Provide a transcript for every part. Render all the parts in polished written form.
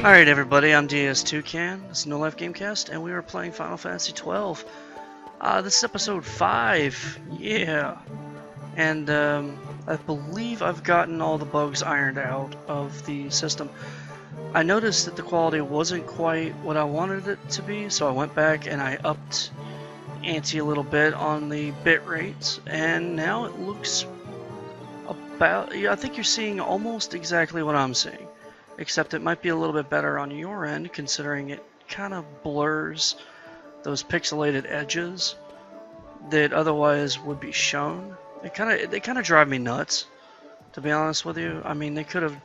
Alright everybody, I'm DStoucan, this is NoLifeGamecast, and we are playing Final Fantasy XII. This is episode 5, yeah. And I believe I've gotten all the bugs ironed out of the system. I noticed that the quality wasn't quite what I wanted it to be, so I went back and I upped ante a little bit on the bit rates, and now it looks about, I think you're seeing almost exactly what I'm seeing. Except it might be a little bit better on your end, considering it kind of blurs those pixelated edges that otherwise would be shown. They kind of drive me nuts, to be honest with you. I mean, they could have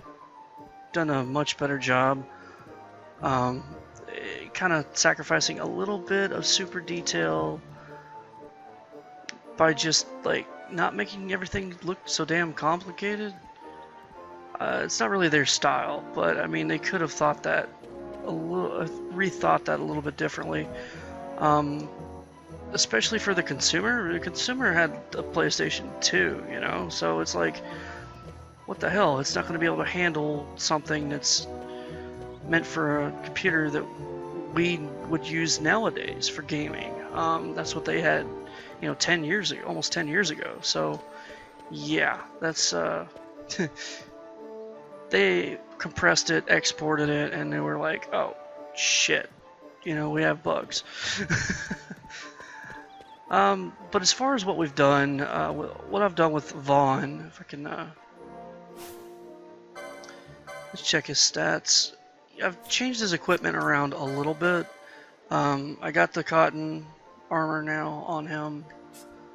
done a much better job, kind of sacrificing a little bit of super detail by just like not making everything look so damn complicated. It's not really their style, but I mean they could have thought that rethought that a little bit differently. Especially for the consumer. The consumer had a PlayStation 2, you know, so it's like, what the hell? It's not going to be able to handle something that's meant for a computer that we would use nowadays for gaming. That's what they had, you know, 10 years ago, almost 10 years ago. So, yeah, that's they compressed it, exported it, and they were like, oh, shit, you know, we have bugs. But as far as what we've done, what I've done with Vaughn, if I can, let's check his stats. I've changed his equipment around a little bit. I got the cotton armor now on him.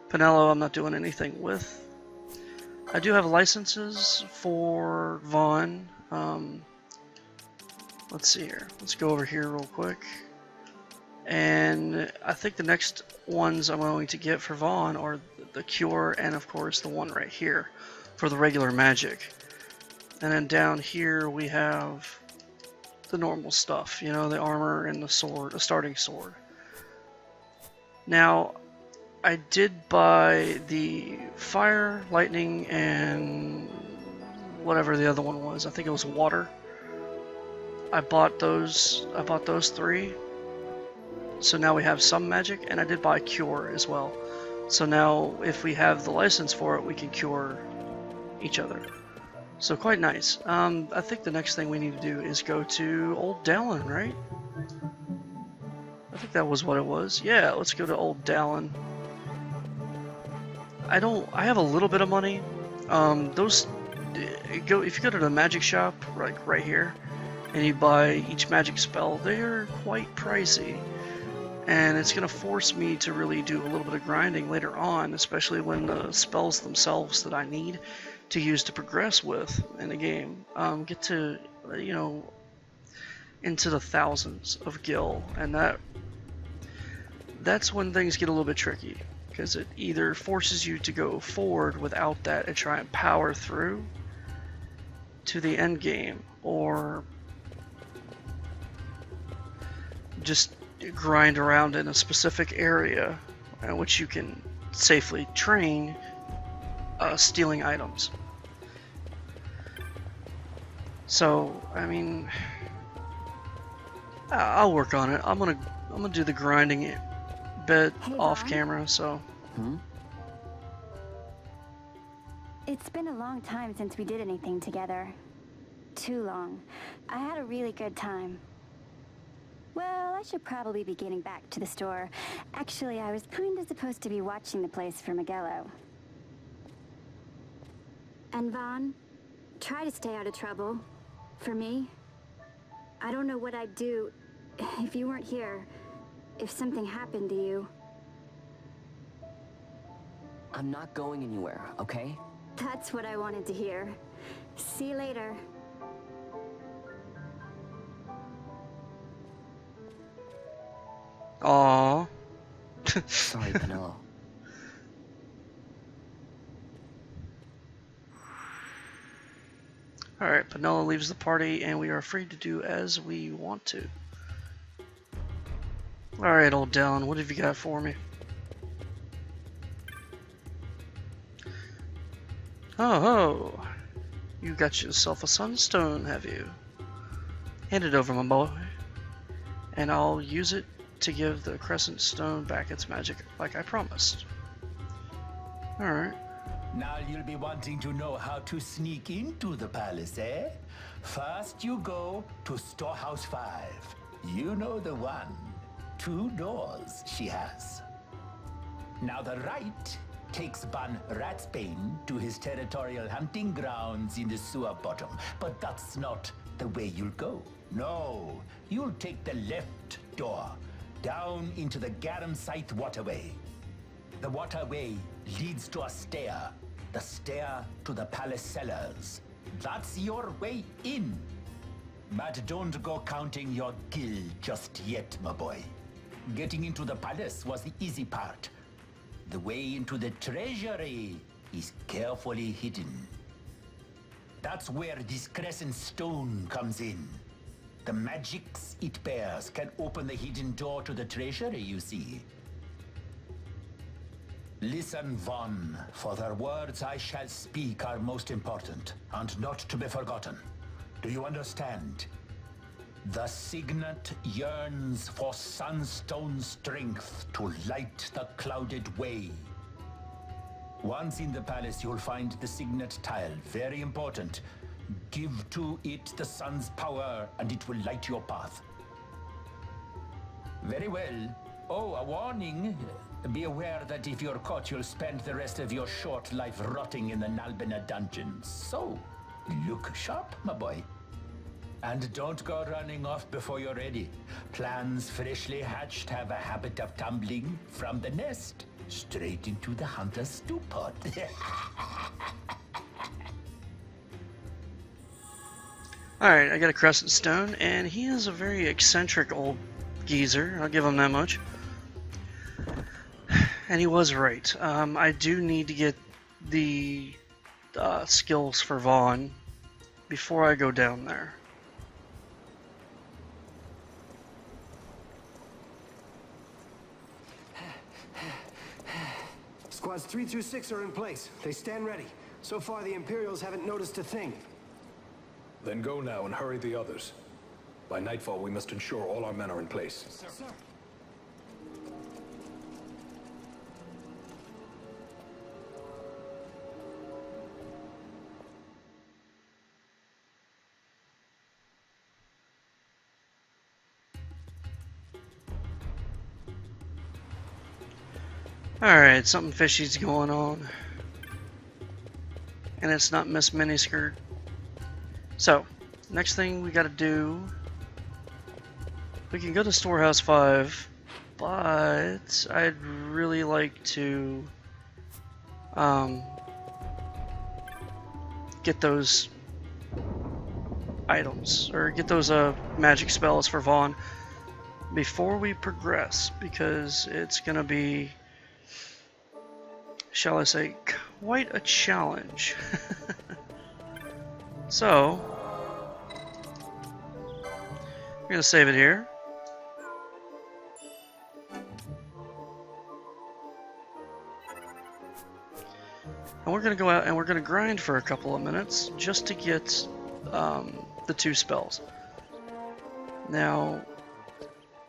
Pinello I'm not doing anything with. I do have licenses for Vaughn. Let's see here. Let's go over here real quick. And I think the next ones I'm going to get for Vaughn are the Cure and of course the one right here for the regular magic. And then down here we have the normal stuff, you know, the armor and the sword, a starting sword. Now, I did buy the fire, lightning, and whatever the other one was. I think it was water. I bought those 3. So now we have some magic, and I did buy cure as well. So now if we have the license for it, we can cure each other. So quite nice. I think the next thing we need to do is go to Old DALAN, right? I think that was what it was. Yeah, let's go to Old DALAN. I have a little bit of money. If you go to the magic shop, like right here, and you buy each magic spell, they're quite pricey. And it's going to force me to really do a little bit of grinding later on, especially when the spells themselves that I need to use to progress with in the game get to, you know, into the thousands of gil, and that's when things get a little bit tricky. Because it either forces you to go forward without that and try and power through to the end game, or just grind around in a specific area in which you can safely train stealing items. So, I mean, I'll work on it. I'm gonna do the grinding bit off camera, so. It's been a long time since we did anything together. Too long. I had a really good time. Well, I should probably be getting back to the store. Actually, I was kind of supposed to be watching the place for Miguelo. And Vaughn, try to stay out of trouble. For me. I don't know what I'd do if you weren't here. If something happened to you. I'm not going anywhere, okay? That's what I wanted to hear. See you later. Aww. Sorry, Pinello. Alright, Pinello leaves the party, and we are free to do as we want to. Alright, Old DALAN, what have you got for me? Oh ho! You got yourself a sunstone, have you? Hand it over, my boy. And I'll use it to give the Crescent Stone back its magic like I promised. Alright. Now you'll be wanting to know how to sneak into the palace, eh? First you go to Storehouse 5. You know the one. 2 doors she has. Now the right takes Ban Ratsbane to his territorial hunting grounds in the sewer bottom. But that's not the way you'll go. No, you'll take the left door, down into the Garum Scythe waterway. The waterway leads to a stair. The stair to the palace cellars. That's your way in. But don't go counting your gil just yet, my boy. Getting into the palace was the easy part. The way into the treasury is carefully hidden. That's where this Crescent Stone comes in. The magics it bears can open the hidden door to the treasury, you see. Listen, Vaughn, for the words I shall speak are most important, and not to be forgotten. Do you understand? The Signet yearns for sunstone strength to light the clouded way. Once in the palace, you'll find the Signet tile. Very important. Give to it the sun's power, and it will light your path. Very well. Oh, a warning. Be aware that if you're caught, you'll spend the rest of your short life rotting in the Nalbina dungeons. So, look sharp, my boy. And don't go running off before you're ready. Plans freshly hatched have a habit of tumbling from the nest straight into the hunter's stew pot. Alright, I got a Crescent Stone, and he is a very eccentric old geezer. I'll give him that much. And he was right. I do need to get the skills for Vaughn before I go down there. Squads 3 through 6 are in place. They stand ready. So far, the Imperials haven't noticed a thing. Then go now and hurry the others. By nightfall, we must ensure all our men are in place. Sir. Alright, something fishy's going on. And it's not Miss Miniskirt. So, next thing we gotta do... We can go to Storehouse 5, but I'd really like to... get those items, or get those magic spells for Vaughn before we progress, because it's gonna be, shall I say, quite a challenge. So, we're gonna save it here. And we're gonna go out and we're gonna grind for a couple of minutes just to get the 2 spells. Now,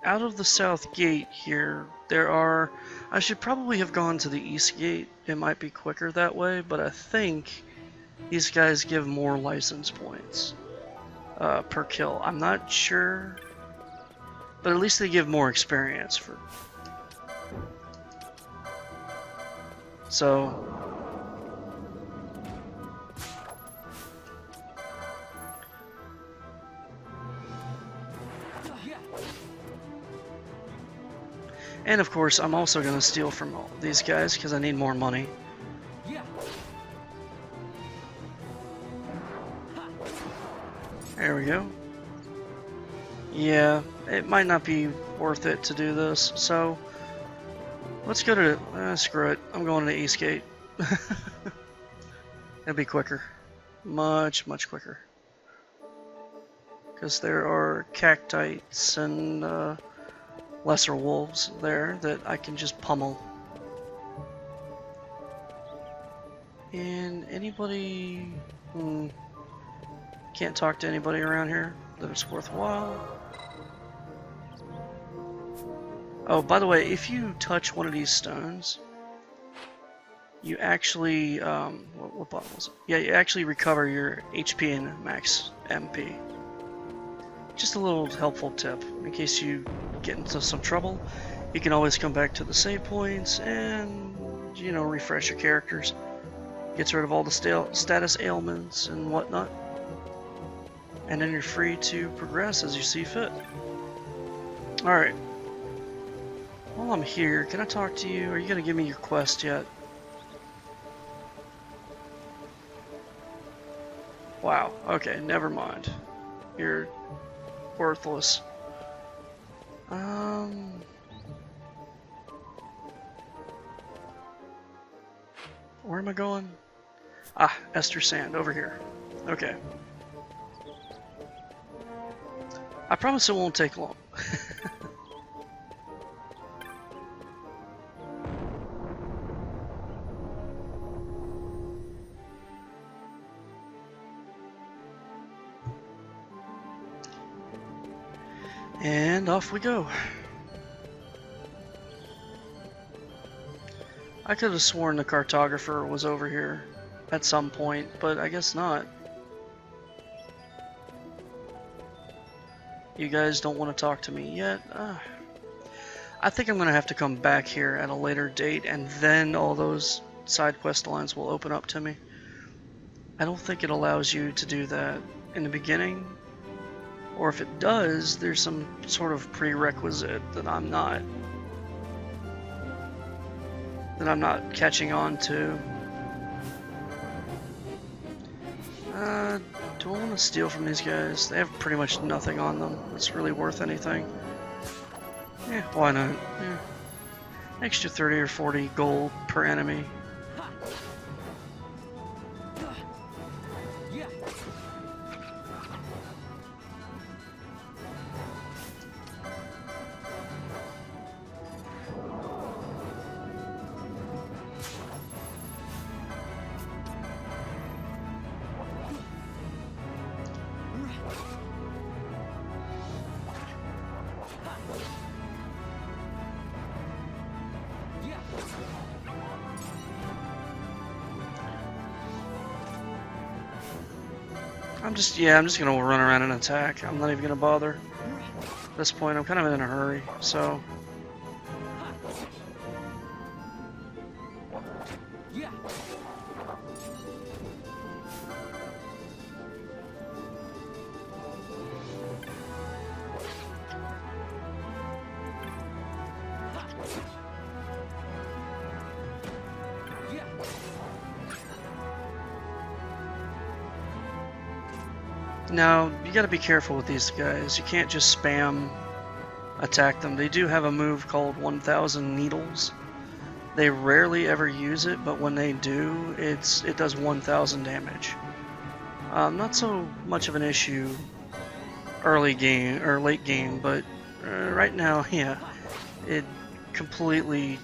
out of the south gate here, there are... I should probably have gone to the east gate. It might be quicker that way, but I think these guys give more license points per kill. I'm not sure, but at least they give more experience for... So... And of course, I'm also going to steal from all these guys because I need more money. There we go. Yeah, it might not be worth it to do this, so let's go to... screw it. I'm going to Eastgate. It'll be quicker. Much, much quicker. Because there are cactites and... lesser wolves there that I can just pummel. And anybody... can't talk to anybody around here? that it's worthwhile. Oh, by the way, if you touch one of these stones, you actually, what button was it? Yeah, you actually recover your HP and max MP. Just a little helpful tip. In case you get into some trouble, you can always come back to the save points and, you know, refresh your characters. Gets rid of all the status ailments and whatnot. And then you're free to progress as you see fit. Alright. While I'm here, can I talk to you? Are you going to give me your quest yet? Wow, okay, never mind. You're worthless. Where am I going? Ah, Esther Sand, over here. Okay. I promise it won't take long. And off we go. I could have sworn the cartographer was over here at some point, but I guess not. You guys don't want to talk to me yet? I think I'm going to have to come back here at a later date, and then all those side quest lines will open up to me. I don't think it allows you to do that in the beginning, or if it does, there's some sort of prerequisite that I'm not catching on to. Do I want to steal from these guys? They have pretty much nothing on them that's really worth anything. Yeah, why not? Yeah. Extra 30 or 40 gold per enemy. I'm just gonna run around and attack. I'm not even gonna bother. At this point, I'm kind of in a hurry, so. Now, you gotta be careful with these guys. You can't just spam attack them. They do have a move called 1000 Needles. They rarely ever use it, but when they do, it does 1000 damage. Not so much of an issue early game or late game, but right now, yeah, it completely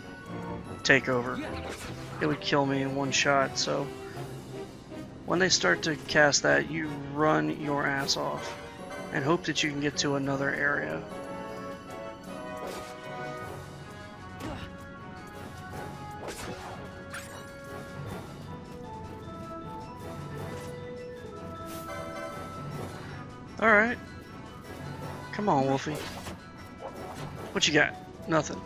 take over. It would kill me in one shot, so when they start to cast that, you run your ass off and hope that you can get to another area. Alright. Come on, Wolfie. What you got? Nothing.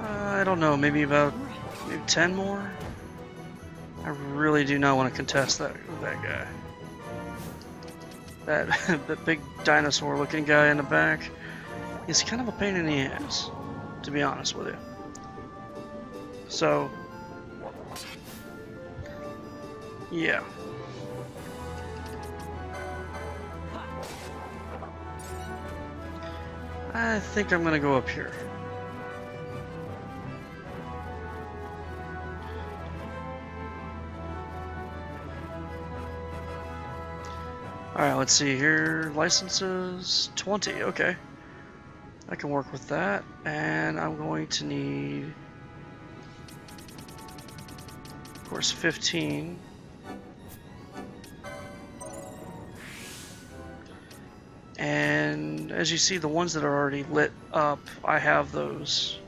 I don't know, maybe 10 more? I really do not want to contest that guy. That big dinosaur looking guy in the back is kind of a pain in the ass, to be honest with you. So, yeah. I think I'm gonna go up here. Alright, let's see here. Licenses 20, okay. I can work with that. And I'm going to need, of course, 15. And as you see, the ones that are already lit up, I have those.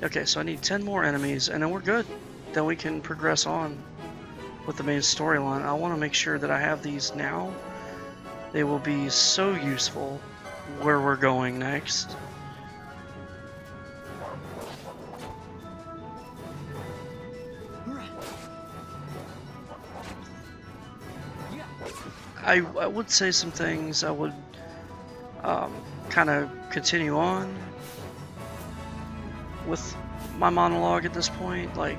Okay, so I need 10 more enemies, and then we're good. Then we can progress on with the main storyline. I want to make sure that I have these now. They will be so useful where we're going next. I would say some things. I would kind of continue on with my monologue at this point, like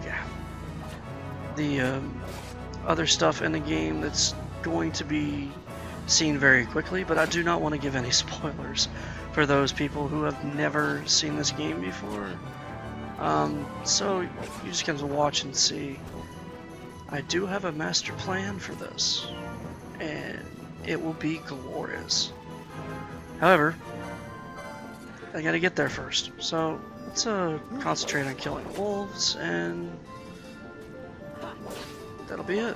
the other stuff in the game that's going to be seen very quickly, but I do not want to give any spoilers for those people who have never seen this game before. So you just have to watch and see. I do have a master plan for this, and it will be glorious. However, I gotta get there first. So let's concentrate on killing wolves, and that'll be it.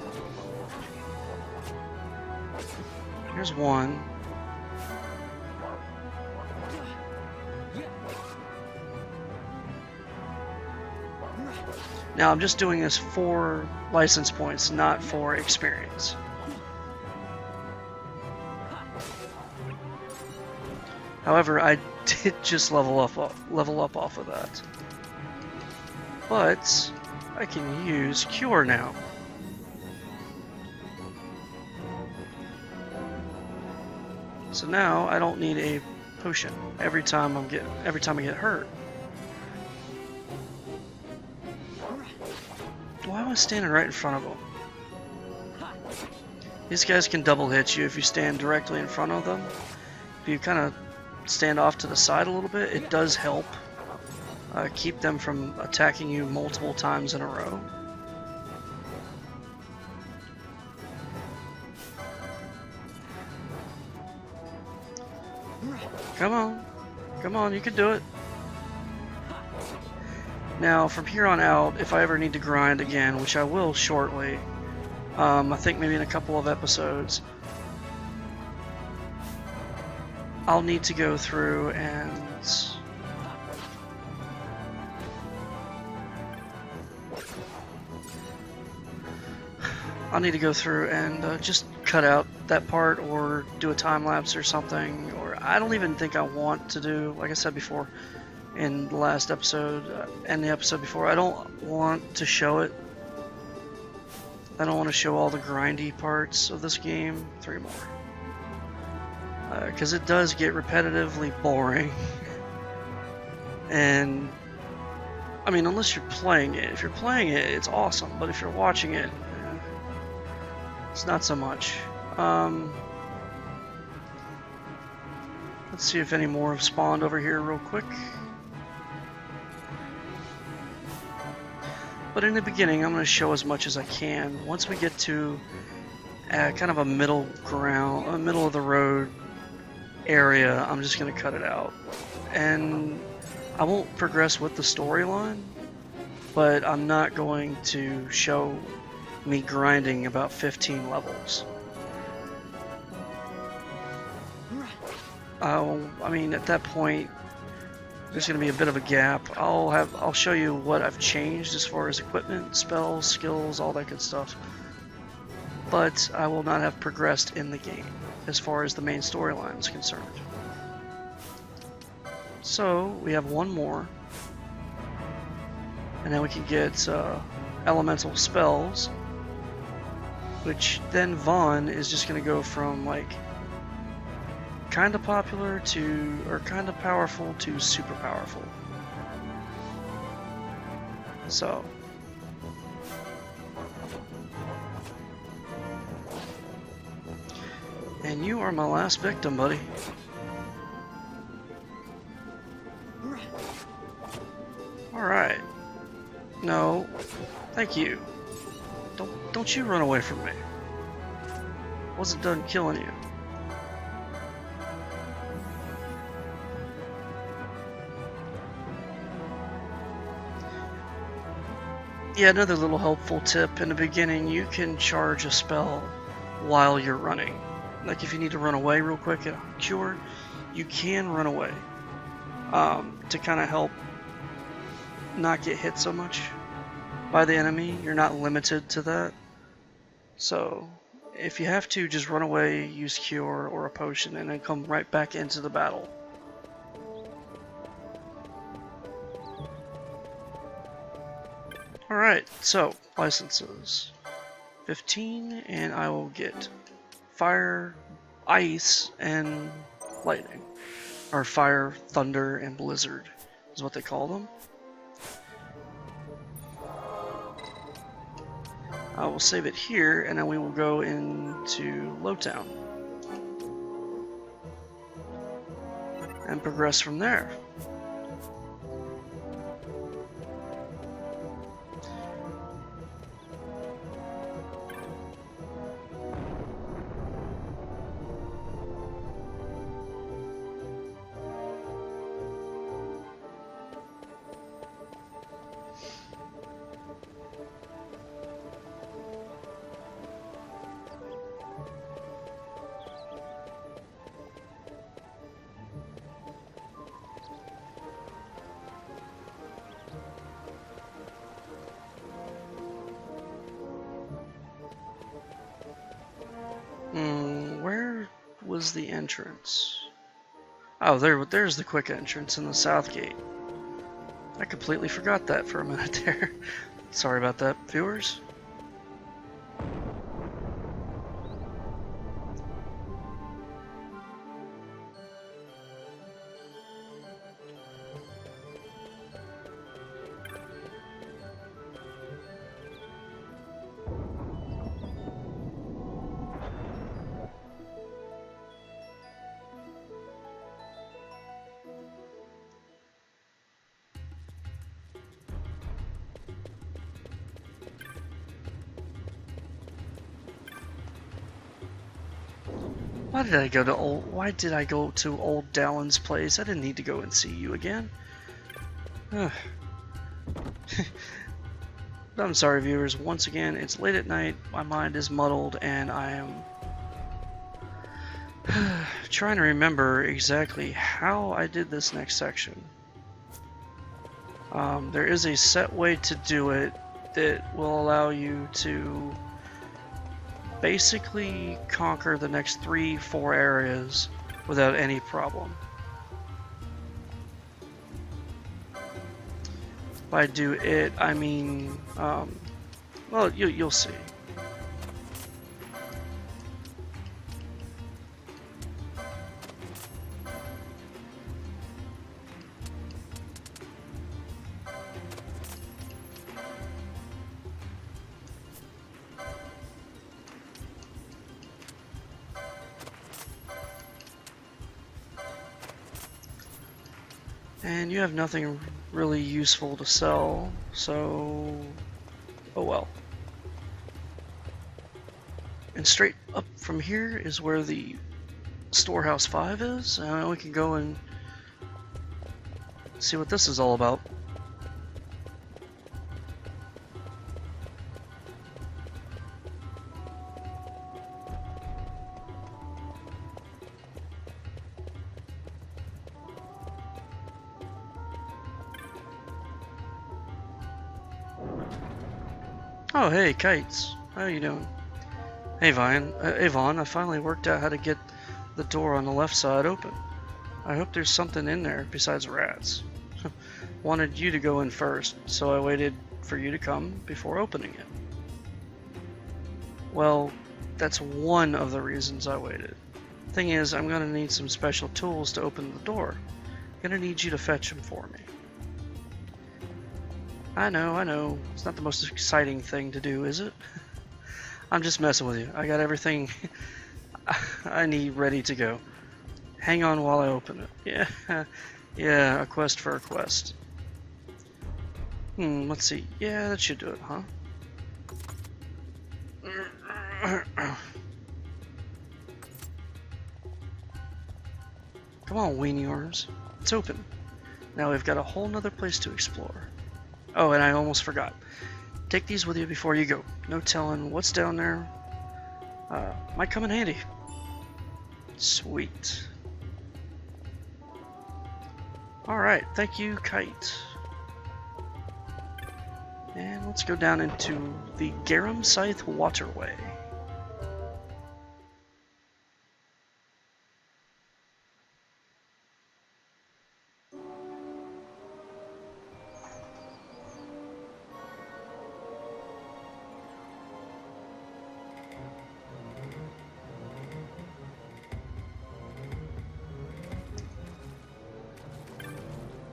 Here's one. Now I'm just doing this for license points, not for experience. However, I did just level up off of that. But I can use Cure now. So now I don't need a potion every time I get hurt. Why am I standing right in front of them? These guys can double hit you if you stand directly in front of them. If you kind of stand off to the side a little bit, it does help keep them from attacking you multiple times in a row. Come on, you can do it. Now, from here on out, if I ever need to grind again, which I will shortly, I think maybe in a couple of episodes, I'll need to go through and just cut out that part or do a time lapse or something. Or I don't even think I want to do, like I said before in the last episode and the episode before, I don't want to show it. I don't want to show all the grindy parts of this game. 3 more. Because it does get repetitively boring. And I mean, unless you're playing it. If you're playing it, it's awesome. But if you're watching it, it's not so much. Let's see if any more have spawned over here real quick. But in the beginning, I'm going to show as much as I can. Once we get to kind of a middle of the road area, I'm just going to cut it out. And I won't progress with the storyline, but I'm not going to show me grinding about 15 levels. I mean, at that point, there's going to be a bit of a gap. I'll show you what I've changed as far as equipment, spells, skills, all that good stuff. But I will not have progressed in the game as far as the main storyline is concerned. So we have one more, and then we can get elemental spells, which then Vaughn is just going to go from like kind of popular to, or kind of powerful to super powerful. So and you are my last victim, buddy. Alright. No. Thank you. Don't you run away from me. wasn't done killing you. Yeah, another little helpful tip in the beginning, you can charge a spell while you're running. Like if you need to run away real quick and cure, you can run away to kind of help not get hit so much by the enemy. You're not limited to that. So if you have to, just run away, use cure or a potion, and then come right back into the battle. Alright, so licenses 15, and I will get fire, ice, and lightning. Or fire, thunder, and blizzard is what they call them. I will save it here, and then we will go into Lowtown and progress from there. Where was the entrance? Oh, there's the quick entrance in the south gate. I completely forgot that for a minute there. Sorry about that, viewers. Why did I go to old DALAN's place? I didn't need to go and see you again. I'm sorry, viewers. Once again, it's late at night, my mind is muddled, and I am trying to remember exactly how I did this next section. There is a set way to do it that will allow you to basically conquer the next 3-4 areas without any problem. By do it, I mean, well, you'll see. And you have nothing really useful to sell, so oh well. And straight up from here is where the Storehouse 5 is, and we can go and see what this is all about. Oh, hey, Kites. How you doing? Hey, Vaughn, I finally worked out how to get the door on the left side open. I hope there's something in there besides rats. Wanted you to go in first, so I waited for you to come before opening it. Well, that's one of the reasons I waited. Thing is, I'm gonna need some special tools to open the door. I'm gonna need you to fetch them for me. I know. It's not the most exciting thing to do, is it? I'm just messing with you. I got everything I need ready to go. Hang on while I open it. Yeah, a quest for a quest. Let's see. Yeah, that should do it, huh? Come on, weenie arms. It's open. Now we've got a whole nother place to explore. Oh, and I almost forgot. Take these with you before you go. No telling what's down there. Might come in handy. Sweet. Alright, thank you, Kite. And let's go down into the Garum Scythe Waterway.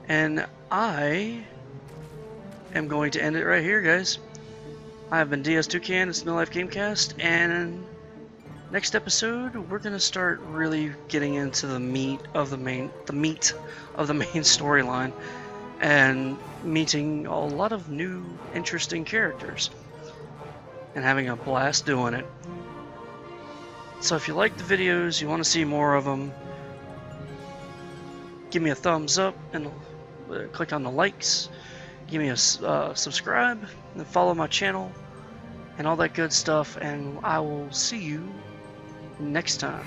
And I am going to end it right here, guys. I have been DStoucan, it's NoLifeGamecast, and next episode we're gonna start really getting into the meat of the main storyline, and meeting a lot of new, interesting characters, and having a blast doing it. So if you like the videos, you want to see more of them, give me a thumbs up and click on the likes, give me a subscribe, and follow my channel, and all that good stuff, and I will see you next time.